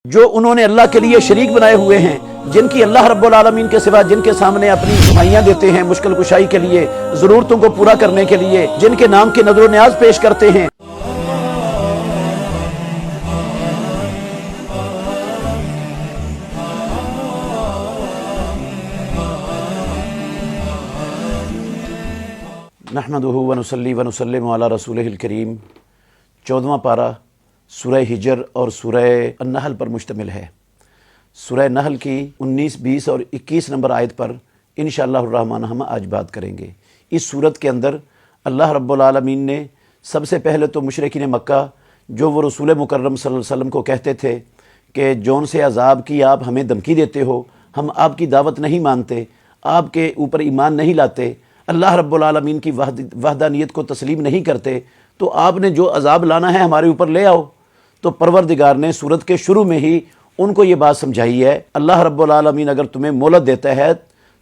جو انہوں نے اللہ کے لیے شریک بنائے ہوئے ہیں، جن کی اللہ رب العالمین کے سوا جن کے سامنے اپنی دعائیاں دیتے ہیں مشکل کشائی کے لیے، ضرورتوں کو پورا کرنے کے لیے، جن کے نام کی نظر و نیاز پیش کرتے ہیں۔ نحمدہ ونصلی ونسلم علی رسولہ الکریم۔ 14واں پارہ سورہ ہجر اور سورہ النحل پر مشتمل ہے۔ سورہ نحل کی 19، 20 اور 21 نمبر آیت پر انشاءاللہ الرحمن ہم آج بات کریں گے۔ اس صورت کے اندر اللہ رب العالمین نے سب سے پہلے تو مشرکین مکہ جو وہ رسول مکرم صلی اللہ علیہ وسلم کو کہتے تھے کہ جون سے عذاب کی آپ ہمیں دھمکی دیتے ہو، ہم آپ کی دعوت نہیں مانتے، آپ کے اوپر ایمان نہیں لاتے، اللہ رب العالمین کی وحدانیت کو تسلیم نہیں کرتے، تو آپ نے جو عذاب لانا ہے ہمارے اوپر لے آؤ۔ تو پروردگار نے سورت کے شروع میں ہی ان کو یہ بات سمجھائی ہے، اللہ رب العالمین اگر تمہیں مہلت دیتا ہے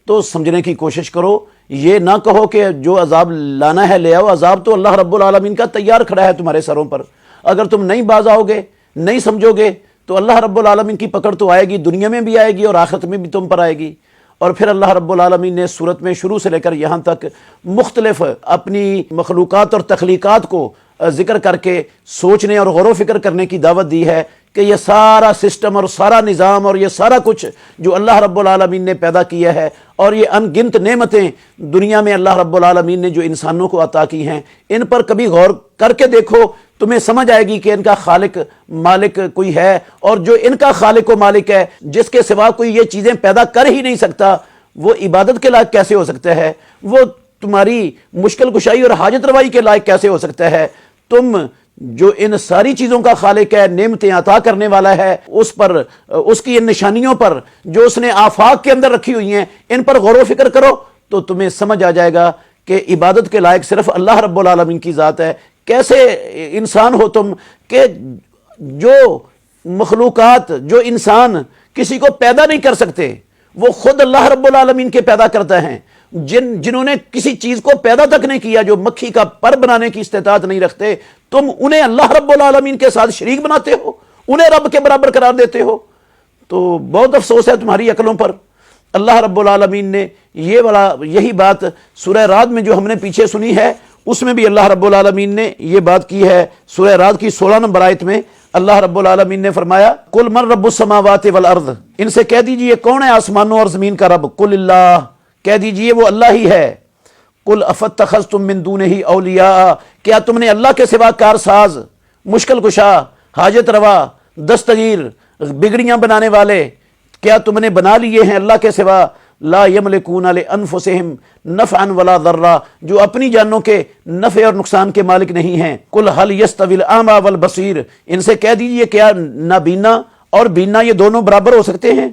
تو سمجھنے کی کوشش کرو، یہ نہ کہو کہ جو عذاب لانا ہے لے آؤ، عذاب تو اللہ رب العالمین کا تیار کھڑا ہے تمہارے سروں پر۔ اگر تم نہیں باز آؤ گے، نہیں سمجھو گے تو اللہ رب العالمین کی پکڑ تو آئے گی، دنیا میں بھی آئے گی اور آخرت میں بھی تم پر آئے گی۔ اور پھر اللہ رب العالمین نے سورت میں شروع سے لے کر یہاں تک مختلف اپنی مخلوقات اور تخلیقات کو ذکر کر کے سوچنے اور غور و فکر کرنے کی دعوت دی ہے کہ یہ سارا سسٹم اور سارا نظام اور یہ سارا کچھ جو اللہ رب العالمین نے پیدا کیا ہے، اور یہ ان گنت نعمتیں دنیا میں اللہ رب العالمین نے جو انسانوں کو عطا کی ہیں، ان پر کبھی غور کر کے دیکھو، تمہیں سمجھ آئے گی کہ ان کا خالق مالک کوئی ہے، اور جو ان کا خالق و مالک ہے، جس کے سوا کوئی یہ چیزیں پیدا کر ہی نہیں سکتا، وہ عبادت کے لائق کیسے ہو سکتا ہے؟ وہ تمہاری مشکل کشائی اور حاجت روائی کے لائق کیسے ہو سکتا ہے؟ تم جو ان ساری چیزوں کا خالق ہے، نعمتیں عطا کرنے والا ہے، اس پر، اس کی ان نشانیوں پر جو اس نے آفاق کے اندر رکھی ہوئی ہیں، ان پر غور و فکر کرو تو تمہیں سمجھ آ جائے گا کہ عبادت کے لائق صرف اللہ رب العالمین کی ذات ہے۔ کیسے انسان ہو تم کہ جو مخلوقات، جو انسان کسی کو پیدا نہیں کر سکتے، وہ خود اللہ رب العالمین کے پیدا کرتا ہے۔ جنہوں نے کسی چیز کو پیدا تک نہیں کیا، جو مکھی کا پر بنانے کی استطاعت نہیں رکھتے، تم انہیں اللہ رب العالمین کے ساتھ شریک بناتے ہو، انہیں رب کے برابر قرار دیتے ہو۔ تو بہت افسوس ہے تمہاری عقلوں پر۔ اللہ رب العالمین نے یہی بات سورہ رعد میں جو ہم نے پیچھے سنی ہے، اس میں بھی اللہ رب العالمین نے یہ بات کی ہے۔ سورہ رعد کی 16 نمبر آیت میں اللہ رب العالمین نے فرمایا، قل من رب السماوات والارض، ان سے کہہ دیجئے کون ہے آسمانوں اور زمین کا رب؟ قل اللہ، کہہ دیجئے وہ اللہ ہی ہے۔ قل افاتخذتم من دونہ اولیاء، کیا تم نے اللہ کے سوا کارساز، مشکل کشا، حاجت روا، دستگیر، بگڑیاں بنانے والے کیا تم نے بنا لیے ہیں اللہ کے سوا؟ لا یملکون لانفسہم نفعا ولا ضرا، جو اپنی جانوں کے نفع اور نقصان کے مالک نہیں ہیں۔ قل هل یستوی الاعمی والبصیر، ان سے کہہ دیجئے کیا نابینا اور بینا یہ دونوں برابر ہو سکتے ہیں؟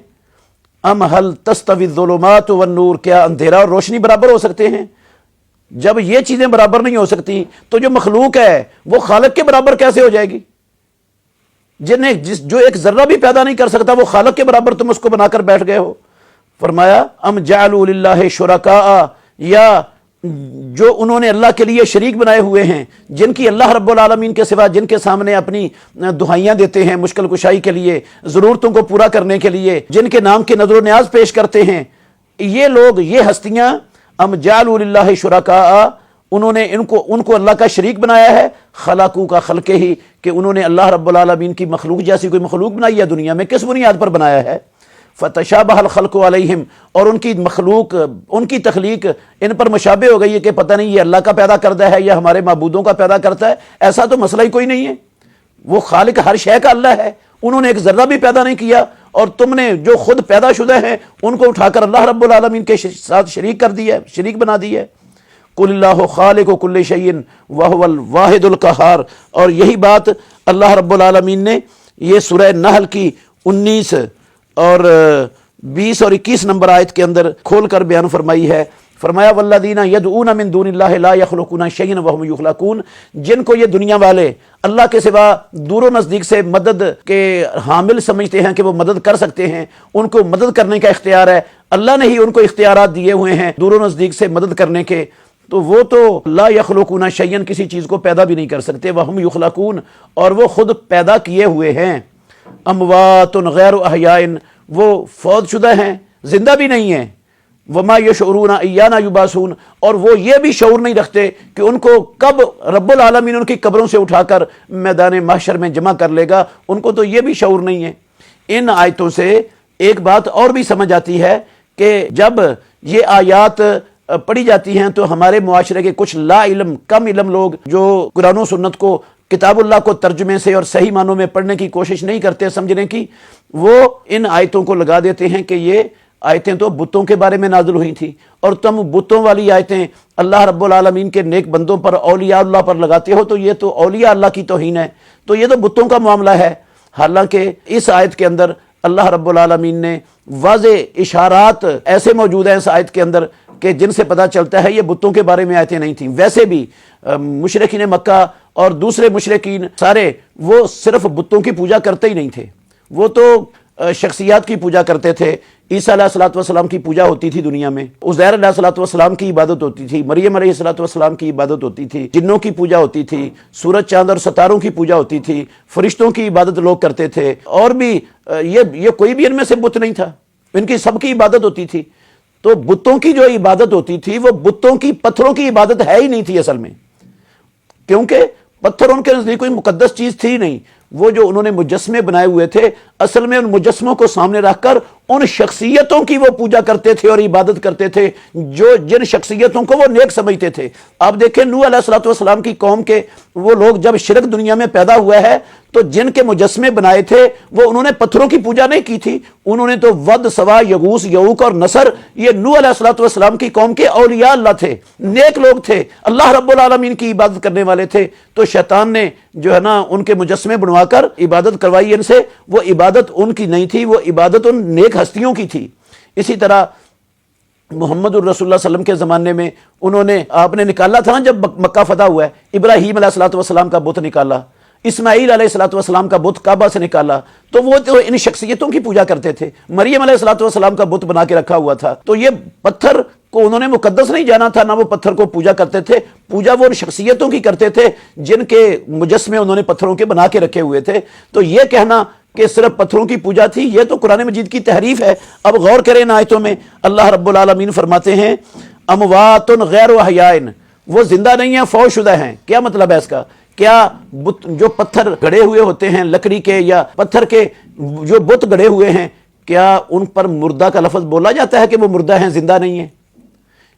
ام هل تستوی الظلمات والنور، کیا اندھیرا اور روشنی برابر ہو سکتے ہیں؟ جب یہ چیزیں برابر نہیں ہو سکتی تو جو مخلوق ہے وہ خالق کے برابر کیسے ہو جائے گی؟ جو ایک ذرہ بھی پیدا نہیں کر سکتا وہ خالق کے برابر تم اس کو بنا کر بیٹھ گئے ہو۔ فرمایا ام جعلوا للہ شرکاء، یا جو انہوں نے اللہ کے لیے شریک بنائے ہوئے ہیں، جن کی اللہ رب العالمین کے سوا جن کے سامنے اپنی دعائیاں دیتے ہیں مشکل کشائی کے لیے، ضرورتوں کو پورا کرنے کے لیے، جن کے نام کی نظر و نیاز پیش کرتے ہیں، یہ لوگ، یہ ہستیاں، ام جعلوا للہ شرکاء، انہوں نے ان کو اللہ کا شریک بنایا ہے، خلقوا کا خلقہ ہی، کہ انہوں نے اللہ رب العالمین کی مخلوق جیسی کوئی مخلوق بنائی ہے دنیا میں، کس بنیاد پر بنایا ہے؟ فتشابہ الخلق علیہم، اور ان کی مخلوق، ان کی تخلیق ان پر مشابہ ہو گئی ہے کہ پتہ نہیں یہ اللہ کا پیدا کردہ ہے یا ہمارے معبودوں کا پیدا کرتا ہے۔ ایسا تو مسئلہ ہی کوئی نہیں ہے، وہ خالق ہر شے کا اللہ ہے، انہوں نے ایک ذرہ بھی پیدا نہیں کیا، اور تم نے جو خود پیدا شدہ ہیں ان کو اٹھا کر اللہ رب العالمین کے ساتھ شریک کر دیا ہے، شریک بنا دی ہے۔ قل اللہ خالق کل شیء وہو الواحد القہار، اور یہی بات اللہ رب العالمین نے یہ سورہ نحل کی 19 اور 20 اور 21 نمبر آیت کے اندر کھول کر بیان فرمائی ہے۔ فرمایا والذین یدعون من دون اللہ لا یخلقون شیئا وہم یخلقون، جن کو یہ دنیا والے اللہ کے سوا دور و نزدیک سے مدد کے حامل سمجھتے ہیں کہ وہ مدد کر سکتے ہیں، ان کو مدد کرنے کا اختیار ہے، اللہ نے ہی ان کو اختیارات دیے ہوئے ہیں دور و نزدیک سے مدد کرنے کے، تو وہ تو لا یخلقون شیئا، کسی چیز کو پیدا بھی نہیں کر سکتے، وہم یخلقون، اور وہ خود پیدا کیے ہوئے ہیں۔ اموات غیر احیاء، وہ فوت شدہ ہیں، زندہ بھی نہیں ہیں، وما یشعرون ایانا یبعثون، اور وہ یہ بھی شعور نہیں رکھتے کہ ان کو کب رب العالمین ان کی قبروں سے اٹھا کر میدان محشر میں جمع کر لے گا، ان کو تو یہ بھی شعور نہیں ہے۔ ان آیتوں سے ایک بات اور بھی سمجھ آتی ہے کہ جب یہ آیات پڑھی جاتی ہیں تو ہمارے معاشرے کے کچھ لا علم، کم علم لوگ جو قرآن و سنت کو، کتاب اللہ کو ترجمے سے اور صحیح معنوں میں پڑھنے کی کوشش نہیں کرتے سمجھنے کی، وہ ان آیتوں کو لگا دیتے ہیں کہ یہ آیتیں تو بتوں کے بارے میں نازل ہوئی تھی، اور تم بتوں والی آیتیں اللہ رب العالمین کے نیک بندوں پر، اولیاء اللہ پر لگاتے ہو، تو یہ تو اولیاء اللہ کی توہین ہے، تو یہ تو بتوں کا معاملہ ہے۔ حالانکہ اس آیت کے اندر اللہ رب العالمین نے واضح اشارات ایسے موجود ہیں اس آیت کے اندر کہ جن سے پتہ چلتا ہے یہ بتوں کے بارے میں آیتیں نہیں تھیں۔ ویسے بھی مشرکین مکہ اور دوسرے مشرکین سارے وہ صرف بتوں کی پوجا کرتے ہی نہیں تھے، وہ تو شخصیات کی پوجا کرتے تھے۔ عیسیٰ علیہ الصلوۃ والسلام کی پوجا ہوتی تھی دنیا میں، عزیر علیہ الصلوۃ والسلام کی عبادت ہوتی تھی، مریم علیہ الصلوۃ والسلام کی عبادت ہوتی تھی، جنوں کی پوجا ہوتی تھی، سورج چاند اور ستاروں کی پوجا ہوتی تھی، فرشتوں کی عبادت لوگ کرتے تھے، اور بھی یہ کوئی بھی ان میں سے بت نہیں تھا، ان کی سب کی عبادت ہوتی تھی۔ تو بتوں کی جو عبادت ہوتی تھی وہ بتوں کی، پتھروں کی عبادت ہے ہی نہیں تھی اصل میں، کیونکہ پتھر ان کے نزدیک کوئی مقدس چیز تھی نہیں۔ وہ جو انہوں نے مجسمے بنائے ہوئے تھے، اصل میں ان مجسموں کو سامنے رکھ کر ان شخصیتوں کی وہ پوجا کرتے تھے اور عبادت کرتے تھے جو جن شخصیتوں کو وہ نیک سمجھتے تھے۔ آپ دیکھیں نوح علیہ الصلوۃ والسلام کی قوم کے وہ لوگ جب شرک دنیا میں پیدا ہوا ہے تو جن کے مجسمے بنائے تھے وہ انہوں نے پتھروں کی پوجا نہیں کی تھی، انہوں نے تو ود، سوا، یغوث، یعوق اور نصر، یہ نوح علیہ الصلوۃ والسلام کی قوم کے اولیاء اللہ تھے، نیک لوگ تھے، اللہ رب العالمین کی عبادت کرنے والے تھے۔ تو شیطان نے جو ہے نا ان کے مجسمے بنوا کر عبادت کروائی ان سے، وہ عبادت ان کی نہیں تھی، وہ عبادت ان نیک ہستیوں کی تھی۔ اسی طرح محمد الرسول اللہ صلی اللہ علیہ وسلم کے زمانے میں انہوں نے، آپ نے نکالا تھا نا جب مکہ فتح ہوا ہے، ابراہیم علیہ الصلوۃ والسلام کا بت نکالا، اسماعیل علیہ الصلوۃ والسلام کا بت کعبہ سے نکالا، تو وہ تو ان شخصیتوں کی پوجا کرتے تھے۔ مریم علیہ الصلوۃ والسلام کا بت بنا کے رکھا ہوا تھا، تو یہ پتھر کو انہوں نے مقدس نہیں جانا تھا، نہ وہ پتھر کو پوجا کرتے تھے، پوجا وہ ان شخصیتوں کی کرتے تھے جن کے مجسمے انہوں نے پتھروں کے بنا کے رکھے ہوئے تھے۔ تو یہ کہنا کہ صرف پتھروں کی پوجا تھی، یہ تو قرآن مجید کی تحریف ہے۔ اب غور کریں ان آیتوں میں، اللہ رب العالمین فرماتے ہیں اموات غیر احیاء، وہ زندہ نہیں ہیں، فوت شدہ ہیں۔ کیا مطلب ہے اس کا؟ کیا جو پتھر گڑے ہوئے ہوتے ہیں لکڑی کے یا پتھر کے، جو بت گڑے ہوئے ہیں، کیا ان پر مردہ کا لفظ بولا جاتا ہے کہ وہ مردہ ہیں، زندہ نہیں ہیں؟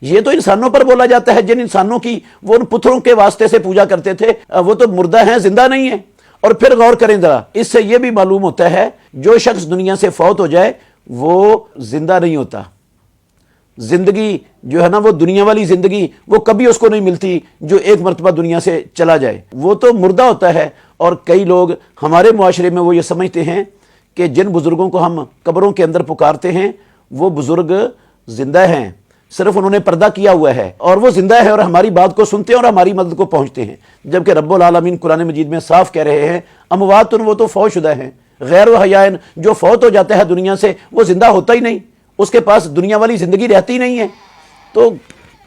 یہ تو انسانوں پر بولا جاتا ہے، جن انسانوں کی وہ ان پتھروں کے واسطے سے پوجا کرتے تھے، وہ تو مردہ ہیں، زندہ نہیں ہیں۔ اور پھر غور کریں ذرا، اس سے یہ بھی معلوم ہوتا ہے جو شخص دنیا سے فوت ہو جائے وہ زندہ نہیں ہوتا۔ زندگی جو ہے نا، وہ دنیا والی زندگی وہ کبھی اس کو نہیں ملتی جو ایک مرتبہ دنیا سے چلا جائے، وہ تو مردہ ہوتا ہے۔ اور کئی لوگ ہمارے معاشرے میں وہ یہ سمجھتے ہیں کہ جن بزرگوں کو ہم قبروں کے اندر پکارتے ہیں وہ بزرگ زندہ ہیں، صرف انہوں نے پردہ کیا ہوا ہے اور وہ زندہ ہے اور ہماری بات کو سنتے ہیں اور ہماری مدد کو پہنچتے ہیں، جبکہ رب العالمین قرآن مجید میں صاف کہہ رہے ہیں اموات، وہ تو فوت شدہ ہیں، غیر احیاء، جو فوت ہو جاتا ہے دنیا سے وہ زندہ ہوتا ہی نہیں، اس کے پاس دنیا والی زندگی رہتی نہیں ہے۔ تو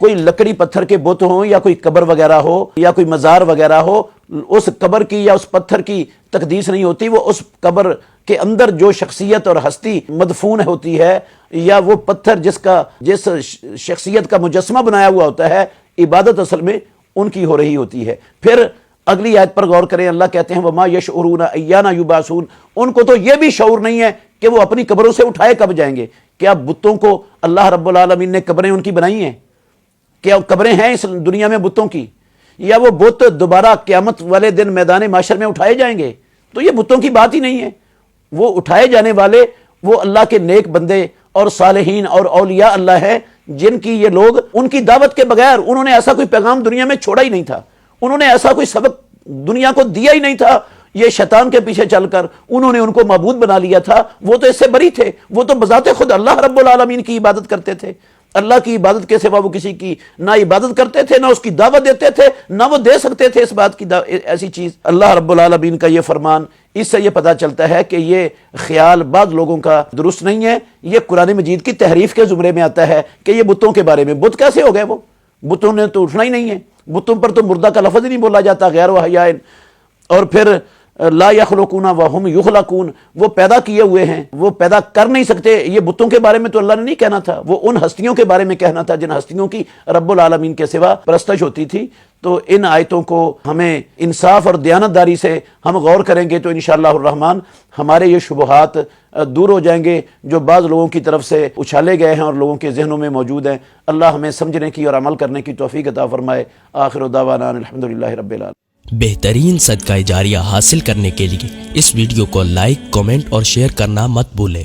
کوئی لکڑی پتھر کے بت ہوں یا کوئی قبر وغیرہ ہو یا کوئی مزار وغیرہ ہو، اس قبر کی یا اس پتھر کی تقدیس نہیں ہوتی، وہ اس قبر کے اندر جو شخصیت اور ہستی مدفون ہوتی ہے یا وہ پتھر جس شخصیت کا مجسمہ بنایا ہوا ہوتا ہے، عبادت اصل میں ان کی ہو رہی ہوتی ہے۔ پھر اگلی آیت پر غور کریں، اللہ کہتے ہیں وما یشعرون ایانا یبعثون، ان کو تو یہ بھی شعور نہیں ہے کہ وہ اپنی قبروں سے اٹھائے کب جائیں گے۔ کیا بتوں کو اللہ رب العالمین نے قبریں ان کی بنائی ہیں؟ کیا قبریں ہیں اس دنیا میں بتوں کی؟ یا وہ بت دوبارہ قیامت والے دن میدان محشر میں اٹھائے جائیں گے؟ تو یہ بتوں کی بات ہی نہیں ہے۔ وہ اٹھائے جانے والے وہ اللہ کے نیک بندے اور صالحین اور اولیاء اللہ ہے، جن کی یہ لوگ ان کی دعوت کے بغیر انہوں نے ایسا کوئی پیغام دنیا میں چھوڑا ہی نہیں تھا، انہوں نے ایسا کوئی سبق دنیا کو دیا ہی نہیں تھا۔ یہ شیطان کے پیچھے چل کر انہوں نے ان کو معبود بنا لیا تھا، وہ تو اس سے بری تھے، وہ تو بذات خود اللہ رب العالمین کی عبادت کرتے تھے، اللہ کی عبادت کے سوا وہ کسی کی نہ عبادت کرتے تھے، نہ اس کی دعوت دیتے تھے، نہ وہ دے سکتے تھے اس بات کی ایسی چیز۔ اللہ رب العالمین کا یہ فرمان، اس سے یہ پتہ چلتا ہے کہ یہ خیال بعض لوگوں کا درست نہیں ہے، یہ قرآن مجید کی تحریف کے زمرے میں آتا ہے کہ یہ بتوں کے بارے میں، بت کیسے ہو گئے؟ وہ بتوں نے تو اٹھنا ہی نہیں ہے، بتوں پر تو مردہ کا لفظ ہی نہیں بولا جاتا، غیر احیاء۔ اور پھر لا یخلقون وہم یخلقون، وہ پیدا کیے ہوئے ہیں، وہ پیدا کر نہیں سکتے۔ یہ بتوں کے بارے میں تو اللہ نے نہیں کہنا تھا، وہ ان ہستیوں کے بارے میں کہنا تھا جن ہستیوں کی رب العالمین کے سوا پرستش ہوتی تھی۔ تو ان آیتوں کو ہمیں انصاف اور دیانتداری سے ہم غور کریں گے تو انشاءاللہ الرحمن ہمارے یہ شبہات دور ہو جائیں گے جو بعض لوگوں کی طرف سے اچھالے گئے ہیں اور لوگوں کے ذہنوں میں موجود ہیں۔ اللہ ہمیں سمجھنے کی اور عمل کرنے کی توفیق عطا فرمائے۔ آخر دعوانا الحمدللہ رب العالمین۔ بہترین صدقہ جاریہ حاصل کرنے کے لیے اس ویڈیو کو لائک، کمنٹ اور شیئر کرنا مت بھولیں۔